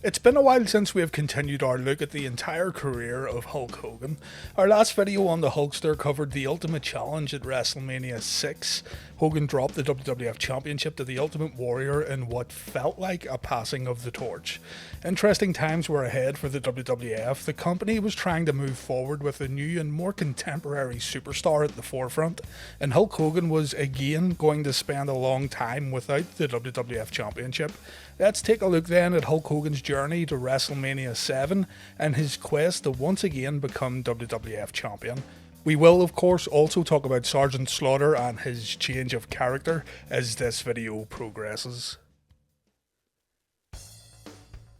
It's been a while since we have continued our look at the entire career of Hulk Hogan. Our last video on the Hulkster covered the Ultimate Challenge at WrestleMania VI. Hogan dropped the WWF Championship to the Ultimate Warrior in what felt like a passing of the torch. Interesting times were ahead for the WWF. The company was trying to move forward with a new and more contemporary superstar at the forefront, and Hulk Hogan was again going to spend a long time without the WWF Championship. Let's take a look then at Hulk Hogan's journey to WrestleMania VII and his quest to once again become WWF Champion. We will, of course, also talk about Sergeant Slaughter and his change of character as this video progresses.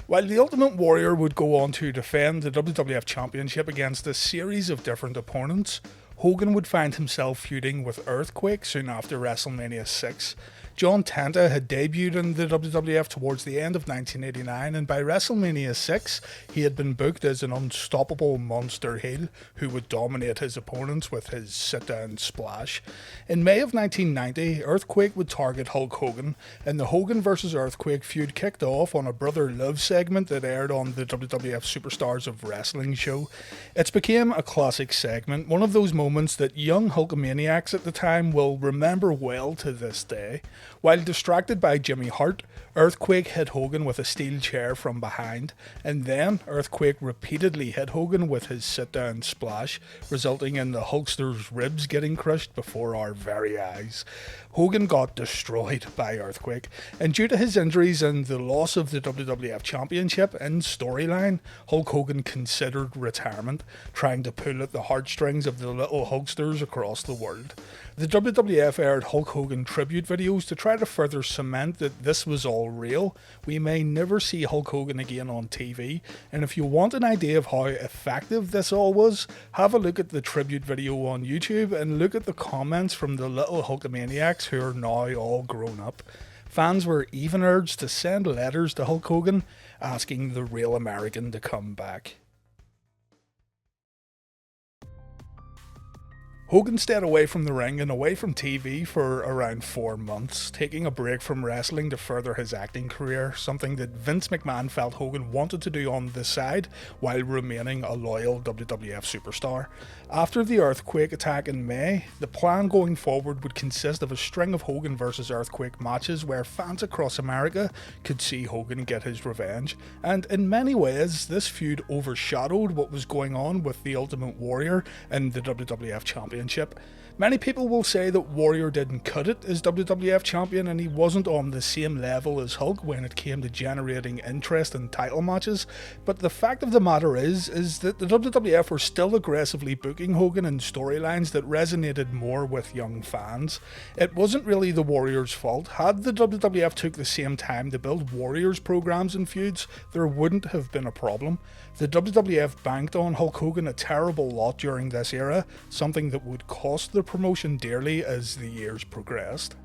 While the Ultimate Warrior would go on to defend the WWF Championship against a series of different opponents, Hogan would find himself feuding with Earthquake soon after WrestleMania VI. John Tenta had debuted in the WWF towards the end of 1989, and by WrestleMania VI, he had been booked as an unstoppable monster heel who would dominate his opponents with his sit-down splash. In May of 1990, Earthquake would target Hulk Hogan, and the Hogan vs. Earthquake feud kicked off on a Brother Love segment that aired on the WWF Superstars of Wrestling show. It became a classic segment, one of those moments that young Hulkamaniacs at the time will remember well to this day. While distracted by Jimmy Hart, Earthquake hit Hogan with a steel chair from behind, and then Earthquake repeatedly hit Hogan with his sit-down splash, resulting in the Hulkster's ribs getting crushed before our very eyes. Hogan got destroyed by Earthquake, and due to his injuries and the loss of the WWF Championship in storyline, Hulk Hogan considered retirement, trying to pull at the heartstrings of the little Hulksters across the world. The WWF aired Hulk Hogan tribute videos to try to further cement that this was all real. We may never see Hulk Hogan again on TV, and if you want an idea of how effective this all was, have a look at the tribute video on YouTube and look at the comments from the little Hulkamaniacs who are now all grown up. Fans were even urged to send letters to Hulk Hogan asking the real American to come back. Hogan stayed away from the ring and away from TV for around 4 months, taking a break from wrestling to further his acting career, something that Vince McMahon felt Hogan wanted to do on the side while remaining a loyal WWF superstar. After the Earthquake attack in May, the plan going forward would consist of a string of Hogan vs. Earthquake matches where fans across America could see Hogan get his revenge, and in many ways this feud overshadowed what was going on with the Ultimate Warrior and the WWF Championship. Many people will say that Warrior didn't cut it as WWF Champion and he wasn't on the same level as Hulk when it came to generating interest in title matches, but the fact of the matter is that the WWF were still aggressively booking Hogan in storylines that resonated more with young fans. It wasn't really the Warrior's fault. Had the WWF took the same time to build Warriors programs and feuds, there wouldn't have been a problem. The WWF banked on Hulk Hogan a terrible lot during this era, something that would cost the promotion dearly as the years progressed.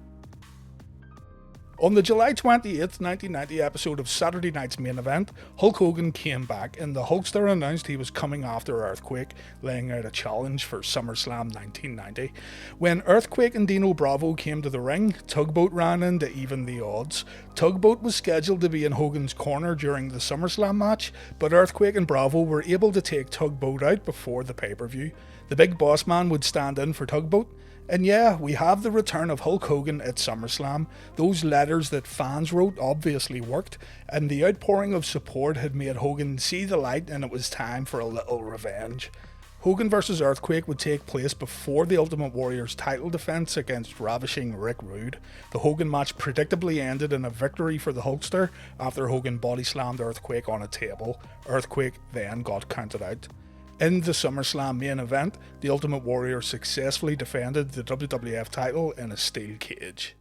On the July 28th, 1990 episode of Saturday Night's Main Event, Hulk Hogan came back and the Hulkster announced he was coming after Earthquake, laying out a challenge for SummerSlam 1990. When Earthquake and Dino Bravo came to the ring, Tugboat ran in to even the odds. Tugboat was scheduled to be in Hogan's corner during the SummerSlam match, but Earthquake and Bravo were able to take Tugboat out before the pay-per-view. The Big Boss Man would stand in for Tugboat. And yeah, we have the return of Hulk Hogan at SummerSlam. Those letters that fans wrote obviously worked, and the outpouring of support had made Hogan see the light and it was time for a little revenge. Hogan vs. Earthquake would take place before the Ultimate Warrior's title defense against ravishing Rick Rude. The Hogan match predictably ended in a victory for the Hulkster after Hogan body slammed Earthquake on a table. Earthquake then got counted out. In the SummerSlam main event, the Ultimate Warrior successfully defended the WWF title in a steel cage.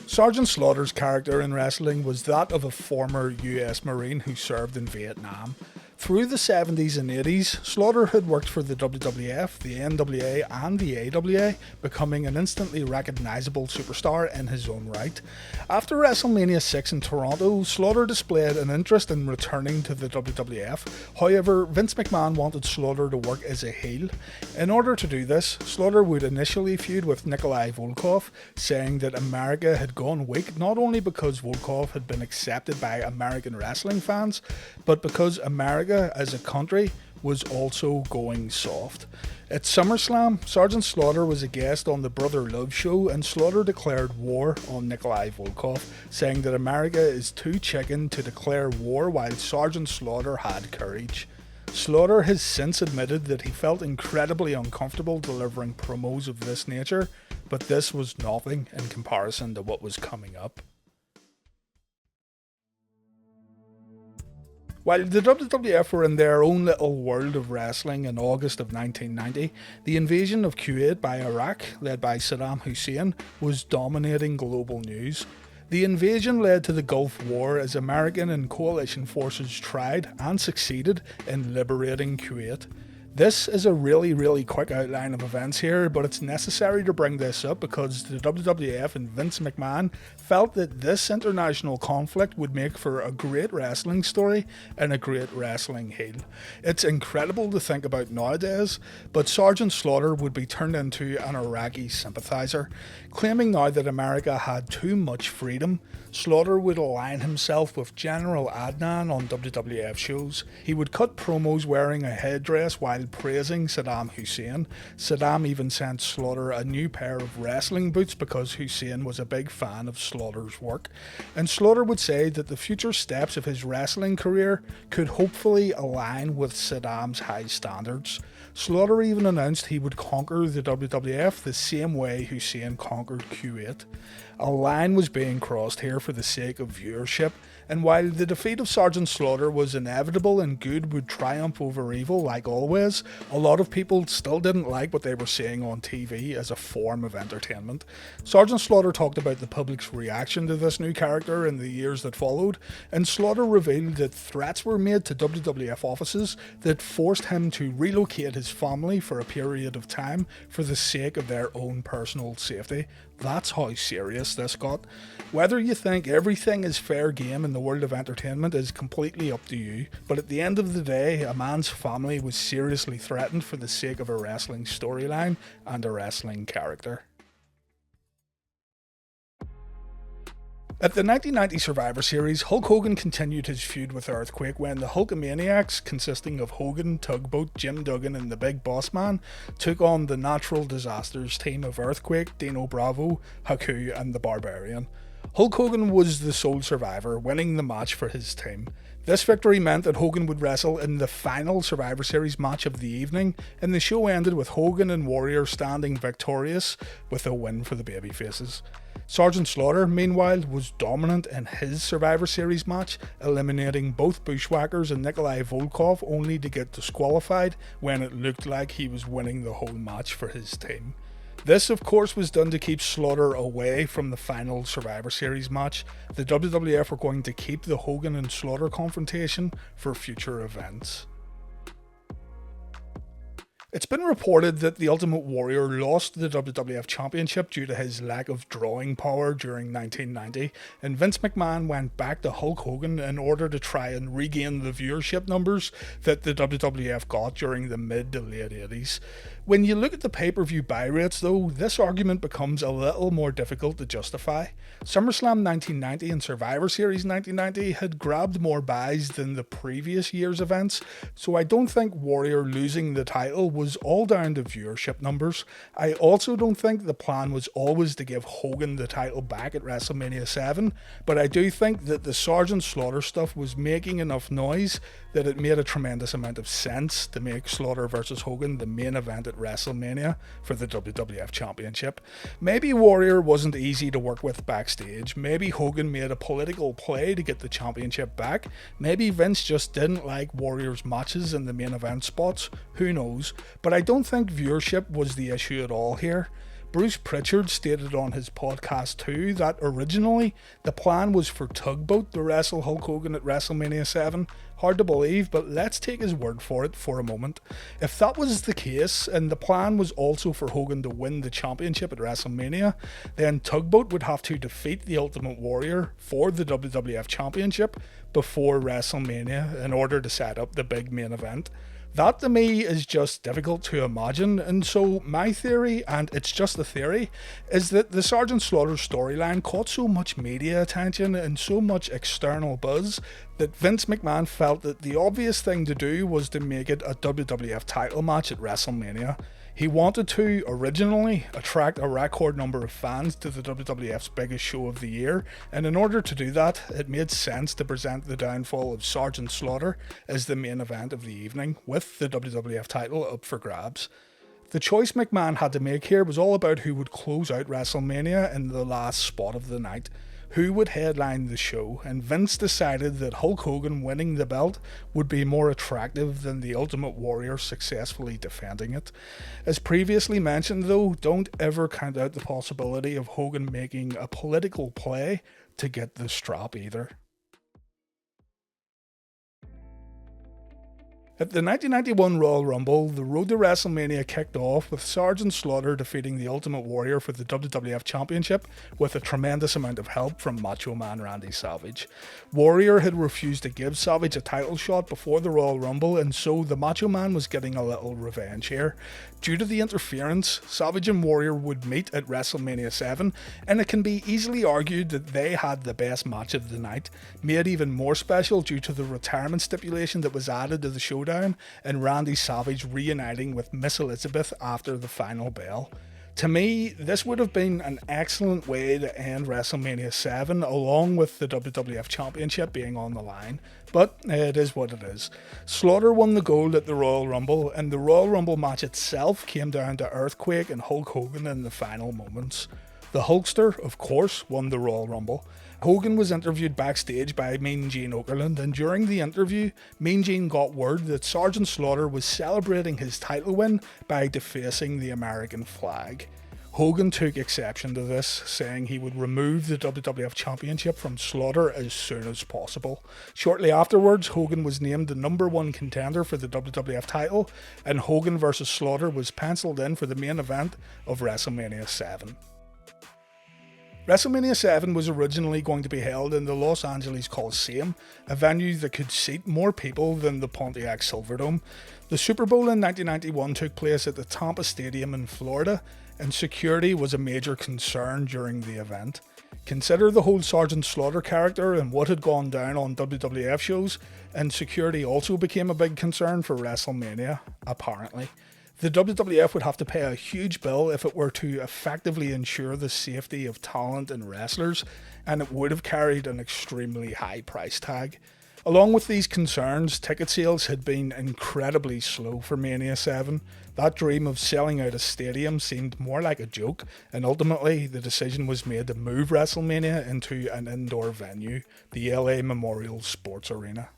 Sergeant Slaughter's character in wrestling was that of a former US Marine who served in Vietnam. Through the 70s and 80s, Slaughter had worked for the WWF, the NWA and the AWA, becoming an instantly recognisable superstar in his own right. After WrestleMania VI in Toronto, Slaughter displayed an interest in returning to the WWF. However, Vince McMahon wanted Slaughter to work as a heel. In order to do this, Slaughter would initially feud with Nikolai Volkov, saying that America had gone weak not only because Volkov had been accepted by American wrestling fans, but because America as a country was also going soft. At SummerSlam, Sergeant Slaughter was a guest on the Brother Love show, and Slaughter declared war on Nikolai Volkov, saying that America is too chicken to declare war while Sergeant Slaughter had courage. Slaughter has since admitted that he felt incredibly uncomfortable delivering promos of this nature, but this was nothing in comparison to what was coming up. While the WWF were in their own little world of wrestling in August of 1990, the invasion of Kuwait by Iraq, led by Saddam Hussein, was dominating global news. The invasion led to the Gulf War as American and coalition forces tried and succeeded in liberating Kuwait. This is a really quick outline of events here, but it's necessary to bring this up because the WWF and Vince McMahon felt that this international conflict would make for a great wrestling story and a great wrestling heel. It's incredible to think about nowadays, but Sergeant Slaughter would be turned into an Iraqi sympathizer. Claiming now that America had too much freedom, Slaughter would align himself with General Adnan on WWF shows. He would cut promos wearing a headdress while praising Saddam Hussein. Saddam even sent Slaughter a new pair of wrestling boots because Hussein was a big fan of Slaughter's work. And Slaughter would say that the future steps of his wrestling career could hopefully align with Saddam's high standards. Slaughter even announced he would conquer the WWF the same way Hussein conquered Kuwait. A line was being crossed here for the sake of viewership, and while the defeat of Sergeant Slaughter was inevitable and good would triumph over evil like always, a lot of people still didn't like what they were seeing on TV as a form of entertainment. Sergeant Slaughter talked about the public's reaction to this new character in the years that followed, and Slaughter revealed that threats were made to WWF offices that forced him to relocate his family for a period of time for the sake of their own personal safety. That's how serious this got. Whether you think everything is fair game in the world of entertainment is completely up to you, but at the end of the day, a man's family was seriously threatened for the sake of a wrestling storyline and a wrestling character. At the 1990 Survivor Series, Hulk Hogan continued his feud with Earthquake when the Hulkamaniacs, consisting of Hogan, Tugboat, Jim Duggan and the Big Boss Man, took on the Natural Disasters team of Earthquake, Dino Bravo, Haku and the Barbarian. Hulk Hogan was the sole survivor, winning the match for his team. This victory meant that Hogan would wrestle in the final Survivor Series match of the evening, and the show ended with Hogan and Warrior standing victorious with a win for the babyfaces. Sergeant Slaughter, meanwhile, was dominant in his Survivor Series match, eliminating both Bushwhackers and Nikolai Volkov only to get disqualified when it looked like he was winning the whole match for his team. This, of course, was done to keep Slaughter away from the final Survivor Series match. The WWF were going to keep the Hogan and Slaughter confrontation for future events. It's been reported that the Ultimate Warrior lost the WWF Championship due to his lack of drawing power during 1990, and Vince McMahon went back to Hulk Hogan in order to try and regain the viewership numbers that the WWF got during the mid to late 80s. When you look at the pay-per-view buy rates though, this argument becomes a little more difficult to justify. SummerSlam 1990 and Survivor Series 1990 had grabbed more buys than the previous year's events, so I don't think Warrior losing the title was all down to viewership numbers. I also don't think the plan was always to give Hogan the title back at WrestleMania VII, but I do think that the Sergeant Slaughter stuff was making enough noise that it made a tremendous amount of sense to make Slaughter vs Hogan the main event at WrestleMania for the WWF Championship. Maybe Warrior wasn't easy to work with backstage, maybe Hogan made a political play to get the championship back, maybe Vince just didn't like Warrior's matches in the main event spots, who knows, but I don't think viewership was the issue at all here. Bruce Pritchard stated on his podcast too that originally the plan was for Tugboat to wrestle Hulk Hogan at WrestleMania VII. Hard to believe, but let's take his word for it for a moment. If that was the case, and the plan was also for Hogan to win the championship at WrestleMania, then Tugboat would have to defeat the Ultimate Warrior for the WWF Championship before WrestleMania in order to set up the big main event. That to me is just difficult to imagine, and so my theory, and it's just a theory, is that the Sergeant Slaughter storyline caught so much media attention and so much external buzz that Vince McMahon felt that the obvious thing to do was to make it a WWF title match at WrestleMania. He wanted to, originally, attract a record number of fans to the WWF's biggest show of the year, and in order to do that, it made sense to present the downfall of Sergeant Slaughter as the main event of the evening, with the WWF title up for grabs. The choice McMahon had to make here was all about who would close out WrestleMania in the last spot of the night, who would headline the show, and Vince decided that Hulk Hogan winning the belt would be more attractive than the Ultimate Warrior successfully defending it. As previously mentioned though, don't ever count out the possibility of Hogan making a political play to get the strap either. At the 1991 Royal Rumble, the road to WrestleMania kicked off with Sergeant Slaughter defeating the Ultimate Warrior for the WWF Championship with a tremendous amount of help from Macho Man Randy Savage. Warrior had refused to give Savage a title shot before the Royal Rumble, and so the Macho Man was getting a little revenge here. Due to the interference, Savage and Warrior would meet at WrestleMania VII, and it can be easily argued that they had the best match of the night, made even more special due to the retirement stipulation that was added to the showdown, and Randy Savage reuniting with Miss Elizabeth after the final bell. To me, this would have been an excellent way to end WrestleMania VII, along with the WWF Championship being on the line, but it is what it is. Slaughter won the gold at the Royal Rumble, and the Royal Rumble match itself came down to Earthquake and Hulk Hogan in the final moments. The Hulkster, of course, won the Royal Rumble. Hogan was interviewed backstage by Mean Gene Okerlund, and during the interview, Mean Gene got word that Sergeant Slaughter was celebrating his title win by defacing the American flag. Hogan took exception to this, saying he would remove the WWF Championship from Slaughter as soon as possible. Shortly afterwards, Hogan was named the #1 contender for the WWF title, and Hogan vs Slaughter was penciled in for the main event of WrestleMania VII. WrestleMania VII was originally going to be held in the Los Angeles Coliseum, a venue that could seat more people than the Pontiac Silverdome. The Super Bowl in 1991 took place at the Tampa Stadium in Florida, and security was a major concern during the event. Consider the whole Sergeant Slaughter character and what had gone down on WWF shows, and security also became a big concern for WrestleMania, apparently. The WWF would have to pay a huge bill if it were to effectively ensure the safety of talent and wrestlers, and it would have carried an extremely high price tag. Along with these concerns, ticket sales had been incredibly slow for Mania 7. That dream of selling out a stadium seemed more like a joke, and ultimately the decision was made to move WrestleMania into an indoor venue, the LA Memorial Sports Arena.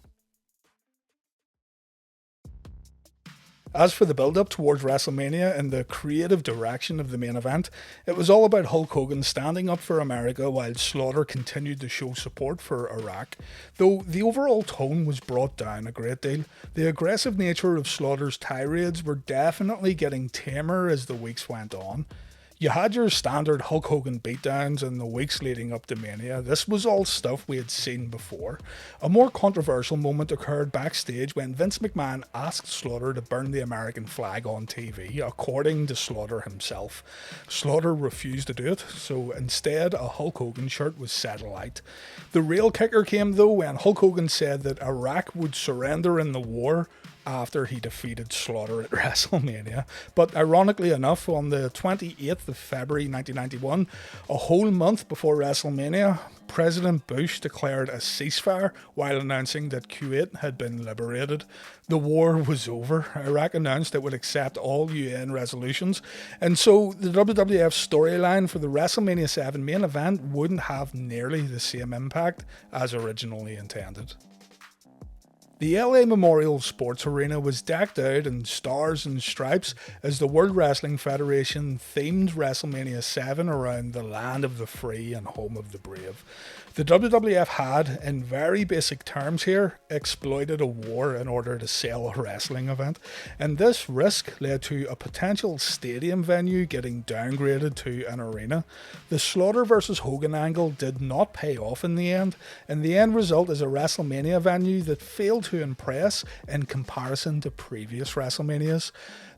As for the build-up towards WrestleMania and the creative direction of the main event, it was all about Hulk Hogan standing up for America while Slaughter continued to show support for Iraq. Though the overall tone was brought down a great deal, the aggressive nature of Slaughter's tirades were definitely getting tamer as the weeks went on. You had your standard Hulk Hogan beatdowns in the weeks leading up to Mania. This was all stuff we had seen before. A more controversial moment occurred backstage when Vince McMahon asked Slaughter to burn the American flag on TV, according to Slaughter himself. Slaughter refused to do it, so instead a Hulk Hogan shirt was set alight. The real kicker came though when Hulk Hogan said that Iraq would surrender in the war after he defeated Slaughter at WrestleMania. But ironically enough, on the 28th of February 1991, a whole month before WrestleMania, President Bush declared a ceasefire while announcing that Kuwait had been liberated. The war was over. Iraq announced it would accept all UN resolutions, and so the WWF storyline for the WrestleMania 7 main event wouldn't have nearly the same impact as originally intended. The LA Memorial Sports Arena was decked out in stars and stripes as the World Wrestling Federation themed WrestleMania VII around the land of the free and home of the brave. The WWF had, in very basic terms here, exploited a war in order to sell a wrestling event, and this risk led to a potential stadium venue getting downgraded to an arena. The Slaughter vs Hogan angle did not pay off in the end, and the end result is a WrestleMania venue that failed to impress in comparison to previous WrestleManias.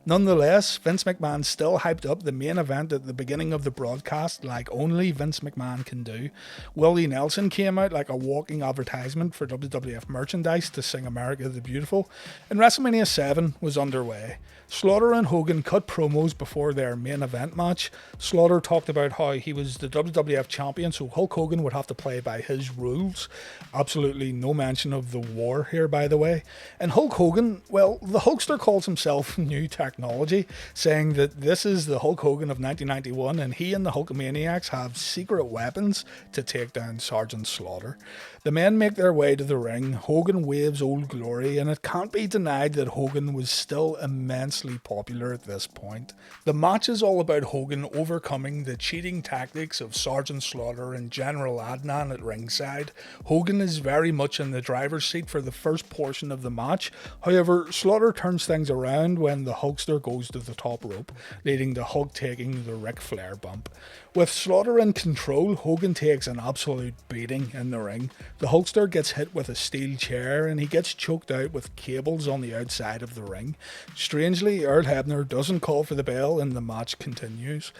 Nonetheless, Vince McMahon still hyped up the main event at the beginning of the broadcast like only Vince McMahon can do. Willie Nelson came out like a walking advertisement for WWF merchandise to sing America the Beautiful, and WrestleMania VII was underway. Slaughter and Hogan cut promos before their main event match. Slaughter talked about how he was the WWF champion, so Hulk Hogan would have to play by his rules. Absolutely no mention of the war here, by the way. And Hulk Hogan, well, the Hulkster calls himself New Technology, saying that this is the Hulk Hogan of 1991 and he and the Hulkamaniacs have secret weapons to take down Sergeant Slaughter. The men make their way to the ring. Hogan waves Old Glory, and it can't be denied that Hogan was still immensely popular at this point. The match is all about Hogan overcoming the cheating tactics of Sergeant Slaughter and General Adnan at ringside. Hogan is very much in the driver's seat for the first portion of the match. However, Slaughter turns things around when the Hulkster goes to the top rope, leading to Hulk taking the Ric Flair bump. With Slaughter in control, Hogan takes an absolute beating in the ring. The Hulkster gets hit with a steel chair and he gets choked out with cables on the outside of the ring. Strangely, Earl Hebner doesn't call for the bell and the match continues.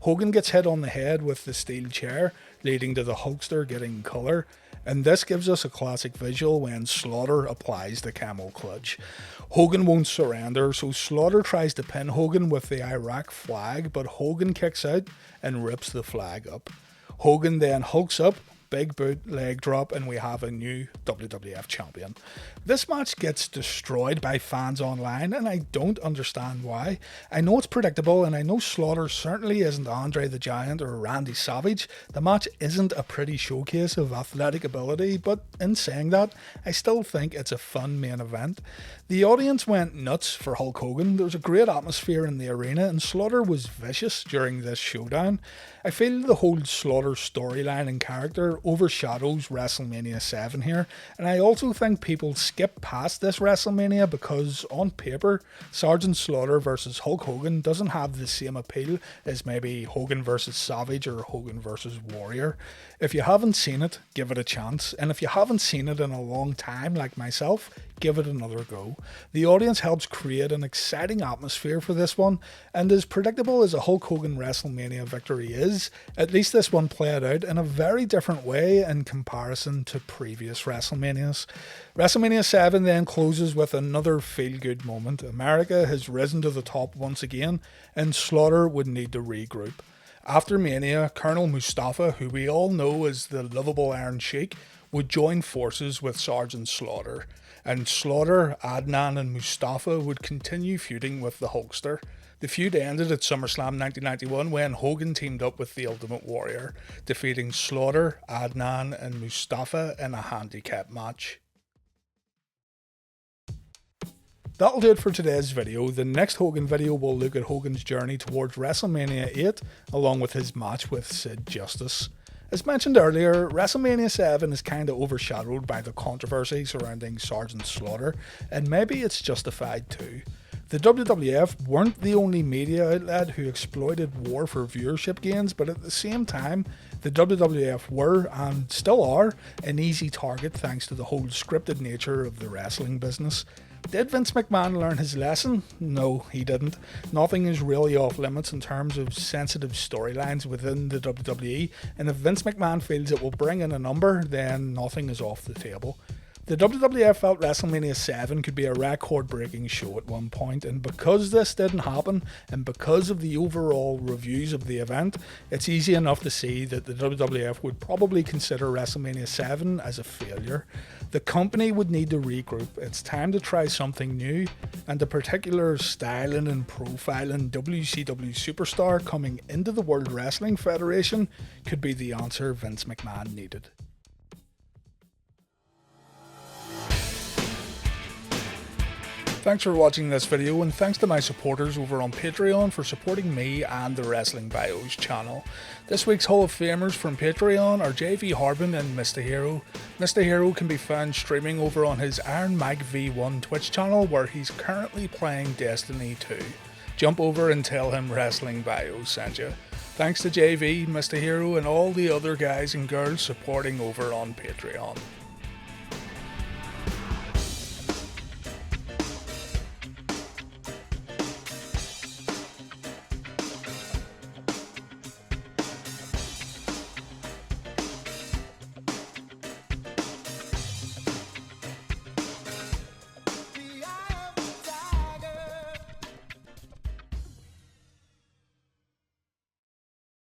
Hogan gets hit on the head with the steel chair, leading to the Hulkster getting colour. And this gives us a classic visual when Slaughter applies the camel clutch. Hogan won't surrender, so Slaughter tries to pin Hogan with the Iraq flag, but Hogan kicks out and rips the flag up. Hogan then hulks up, big boot, leg drop, and we have a new WWF champion. This match gets destroyed by fans online, and I don't understand why. I know it's predictable, and I know Slaughter certainly isn't Andre the Giant or Randy Savage. The match isn't a pretty showcase of athletic ability, but in saying that, I still think it's a fun main event. The audience went nuts for Hulk Hogan. There was a great atmosphere in the arena, and Slaughter was vicious during this showdown. I feel the whole Slaughter storyline and character overshadows WrestleMania VII here, and I also think people skip past this WrestleMania because on paper Sergeant Slaughter versus Hulk Hogan doesn't have the same appeal as maybe Hogan versus Savage or Hogan versus Warrior. If you haven't seen it, give it a chance, and if you haven't seen it in a long time like myself, give it another go. The audience helps create an exciting atmosphere for this one, and as predictable as a Hulk Hogan WrestleMania victory is, at least this one played out in a very different way in comparison to previous WrestleManias. WrestleMania VII then closes with another feel-good moment. America has risen to the top once again, and Slaughter would need to regroup. After Mania, Colonel Mustafa, who we all know as the lovable Iron Sheik, would join forces with Sergeant Slaughter, and Slaughter, Adnan and Mustafa would continue feuding with the Hulkster. The feud ended at SummerSlam 1991 when Hogan teamed up with the Ultimate Warrior, defeating Slaughter, Adnan and Mustafa in a handicap match. That'll do it for today's video. The next Hogan video will look at Hogan's journey towards WrestleMania VIII, along with his match with Sid Justice. As mentioned earlier, WrestleMania VII is kinda overshadowed by the controversy surrounding Sergeant Slaughter, and maybe it's justified too. The WWF weren't the only media outlet who exploited war for viewership gains, but at the same time, the WWF were, and still are, an easy target thanks to the whole scripted nature of the wrestling business. Did Vince McMahon learn his lesson? No, he didn't. Nothing is really off limits in terms of sensitive storylines within the WWE, and if Vince McMahon feels it will bring in a number, then nothing is off the table. The WWF felt WrestleMania VII could be a record-breaking show at one point, and because this didn't happen, and because of the overall reviews of the event, it's easy enough to see that the WWF would probably consider WrestleMania VII as a failure. The company would need to regroup. It's time to try something new, and a particular styling and profiling WCW superstar coming into the World Wrestling Federation could be the answer Vince McMahon needed. Thanks for watching this video, and thanks to my supporters over on Patreon for supporting me and the Wrestling Bios channel. This week's Hall of Famers from Patreon are JV Harbin and Mr. Hero. Mr. Hero can be found streaming over on his Iron Mike V1 Twitch channel, where he's currently playing Destiny 2. Jump over and tell him Wrestling Bios sent you. Thanks to JV, Mr. Hero, and all the other guys and girls supporting over on Patreon.